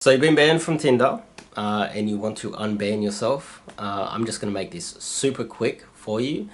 So you've been banned from Tinder and you want to unban yourself. I'm just going to make this super quick for you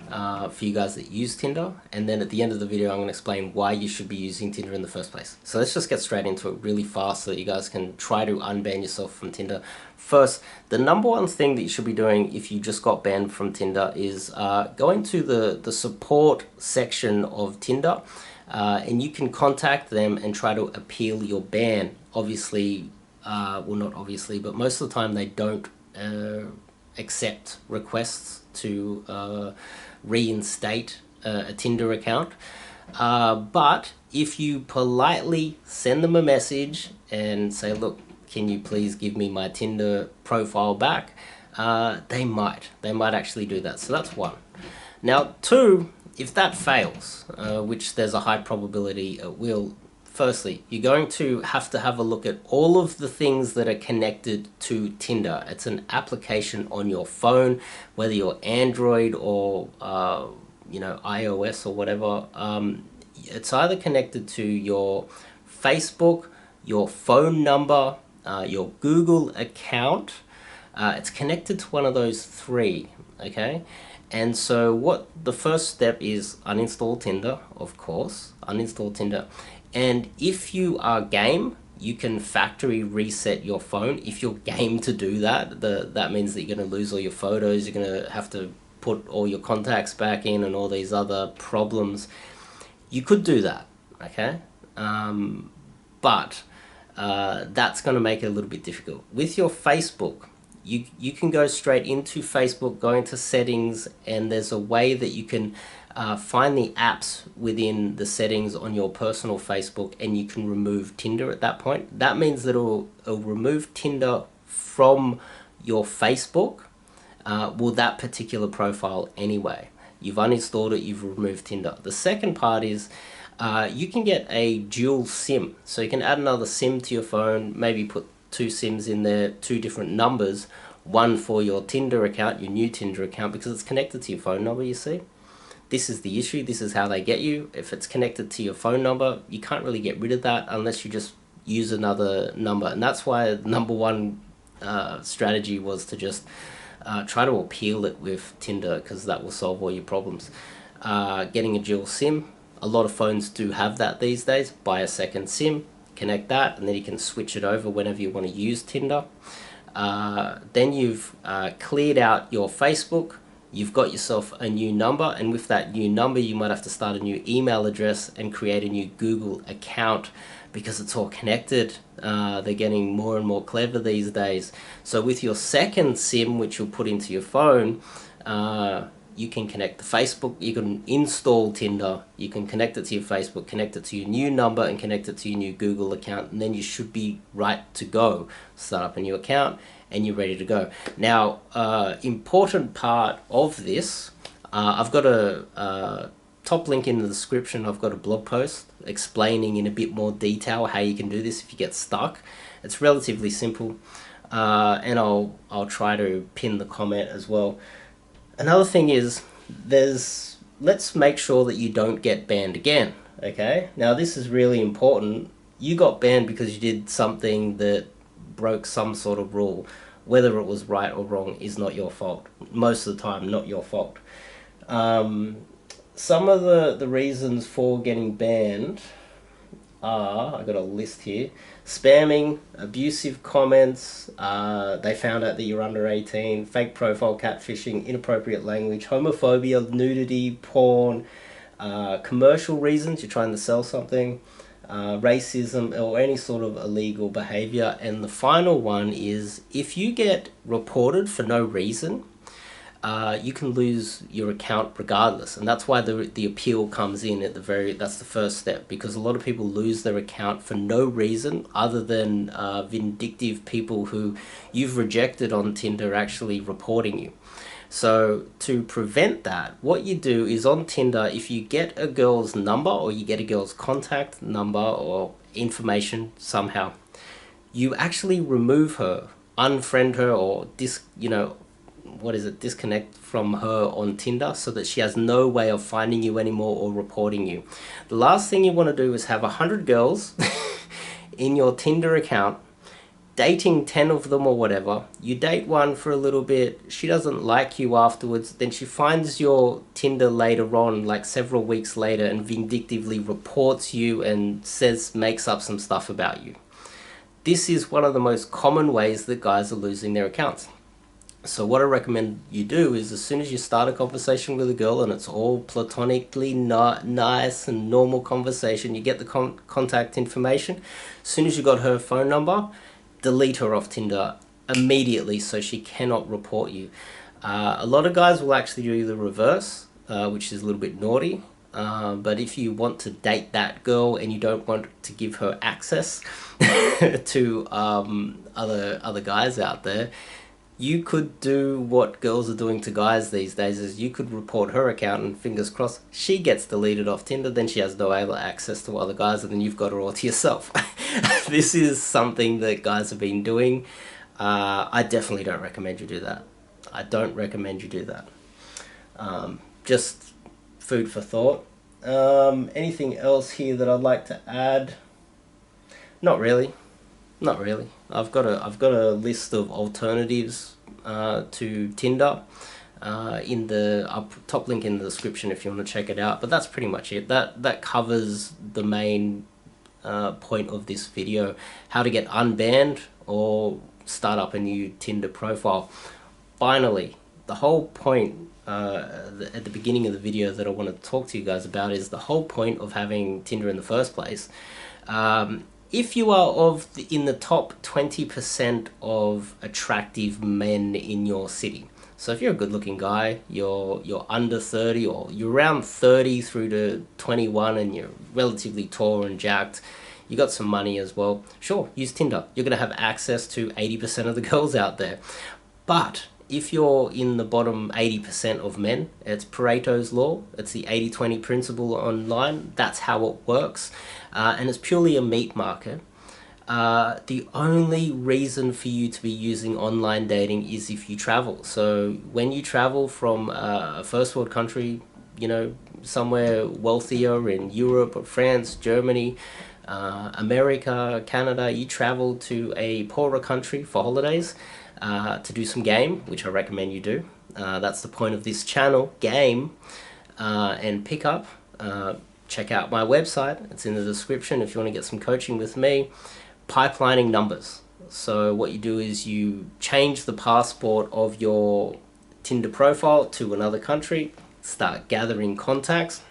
guys that use Tinder, and then at the end of the video I'm going to explain why you should be using Tinder in the first place. So let's just get straight into it really fast so that you guys can try to unban yourself from Tinder. First, the number one thing that you should be doing if you just got banned from Tinder is going to the support section of Tinder, and you can contact them and try to appeal your ban. Obviously, well, not obviously, but most of the time they don't accept requests to reinstate a Tinder account. But if you politely send them a message and say, look, can you please give me my Tinder profile back? They might actually do that. So that's one. Now, two, if that fails, which there's a high probability it will, firstly, you're going to have a look at all of the things that are connected to Tinder. It's an application on your phone, whether you're Android or iOS or whatever. It's either connected to your Facebook, your phone number, your Google account. It's connected to one of those three, okay? And so what the first step is, uninstall Tinder, of course, uninstall Tinder. And if you are game, you can factory reset your phone. If you're game to do that, that means that you're going to lose all your photos, you're going to have to put all your contacts back in and all these other problems. You could do that, okay? But that's going to make it a little bit difficult. With your Facebook, you can go straight into Facebook, go into settings, and there's a way that you can find the apps within the settings on your personal Facebook, and you can remove Tinder at that point. That means that it'll remove Tinder from your Facebook, that particular profile anyway. You've uninstalled it, you've removed Tinder. The second part is you can get a dual SIM. So you can add another SIM to your phone, maybe put two SIMs in there, two different numbers, one for your Tinder account, your new Tinder account, because it's connected to your phone number, you see. This is the issue, this is how they get you. If it's connected to your phone number, you can't really get rid of that unless you just use another number. And that's why number one strategy was to just try to appeal it with Tinder, because that will solve all your problems. Getting a dual SIM, a lot of phones do have that these days. Buy a second SIM, connect that, and then you can switch it over whenever you want to use Tinder. Then you've cleared out your Facebook, you've got yourself a new number, and with that new number you might have to start a new email address and create a new Google account, because it's all connected. They're getting more and more clever these days. So with your second SIM, which you'll put into your phone, you can connect the Facebook, you can install Tinder, you can connect it to your Facebook, connect it to your new number, and connect it to your new Google account, and then you should be right to go. Start up a new account and you're ready to go. Now, important part of this, I've got a top link in the description. I've got a blog post explaining in a bit more detail how you can do this if you get stuck. It's relatively simple, and I'll try to pin the comment as well. Another thing is, let's make sure that you don't get banned again, okay? Now this is really important. You got banned because you did something that broke some sort of rule. Whether it was right or wrong is not your fault. Most of the time, not your fault. Some of the reasons for getting banned are, I got a list here: spamming, abusive comments, they found out that you're under 18, fake profile catfishing, inappropriate language, homophobia, nudity, porn, commercial reasons, you're trying to sell something, racism, or any sort of illegal behavior. And the final one is, if you get reported for no reason, you can lose your account regardless, and that's why the appeal comes in at that's the first step, because a lot of people lose their account for no reason other than vindictive people who you've rejected on Tinder actually reporting you. So to prevent that, what you do is, on Tinder, if you get a girl's number or you get a girl's contact number or information somehow, you actually remove her, unfriend her, or disconnect from her on Tinder, so that she has no way of finding you anymore or reporting you. The last thing you want to do is have 100 girls in your Tinder account dating 10 of them or whatever. You date one for a little bit, she doesn't like you afterwards, then she finds your Tinder later on, like several weeks later, and vindictively reports you and makes up some stuff about you. This is one of the most common ways that guys are losing their accounts. So what I recommend you do is, as soon as you start a conversation with a girl and it's all platonically nice and normal conversation, you get the contact information. As soon as you got her phone number, delete her off Tinder immediately so she cannot report you. A lot of guys will actually do the reverse, which is a little bit naughty. But if you want to date that girl and you don't want to give her access to other guys out there, you could do what girls are doing to guys these days, is you could report her account and fingers crossed she gets deleted off Tinder, then she has no access to other guys, and then you've got her all to yourself. This is something that guys have been doing. I definitely don't recommend you do that. I don't recommend you do that. Just food for thought. Anything else here that I'd like to add? Not really. Not really. I've got a list of alternatives to Tinder in the top link in the description if you want to check it out. But that's pretty much it. That covers the main point of this video: how to get unbanned or start up a new Tinder profile. Finally, the whole point at the beginning of the video that I want to talk to you guys about is the whole point of having Tinder in the first place. If you are in the top 20% of attractive men in your city, so if you're a good-looking guy, you're under 30, or you're around 30 through to 21, and you're relatively tall and jacked, you got some money as well, sure, use Tinder. You're going to have access to 80% of the girls out there. But if you're in the bottom 80% of men, it's Paretos Law. It's the 80-20 principle online. That's how it works. And it's purely a meat market. The only reason for you to be using online dating is if you travel. So when you travel from a first world country, you know, somewhere wealthier in Europe or France, Germany, America, Canada, you travel to a poorer country for holidays, to do some game, which I recommend you do. That's the point of this channel, game, and pick up. Check out my website, it's in the description if you want to get some coaching with me. Pipelining numbers. So what you do is you change the passport of your Tinder profile to another country, start gathering contacts,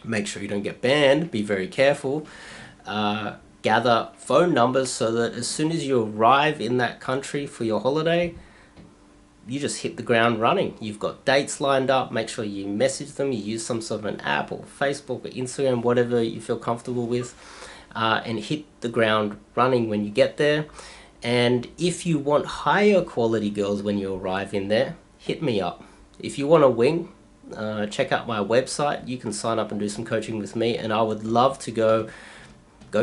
make sure you don't get banned, be very careful. Gather phone numbers so that as soon as you arrive in that country for your holiday, you just hit the ground running. You've got dates lined up, make sure you message them, you use some sort of an app or Facebook or Instagram, whatever you feel comfortable with, and hit the ground running when you get there. And if you want higher quality girls when you arrive in there, hit me up. If you want a wing, check out my website. You can sign up and do some coaching with me, and I would love to go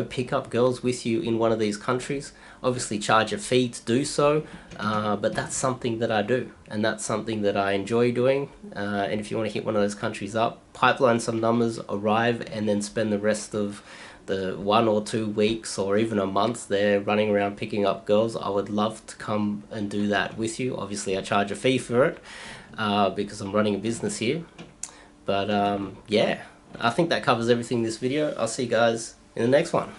pick up girls with you in one of these countries. Obviously charge a fee to do so, but that's something that I do, and that's something that I enjoy doing. And if you want to hit one of those countries up, pipeline some numbers, arrive, and then spend the rest of the 1 or 2 weeks or even a month there running around picking up girls, I would love to come and do that with you. Obviously I charge a fee for it because I'm running a business here. But yeah, I think that covers everything in this video. I'll see you guys in the next one.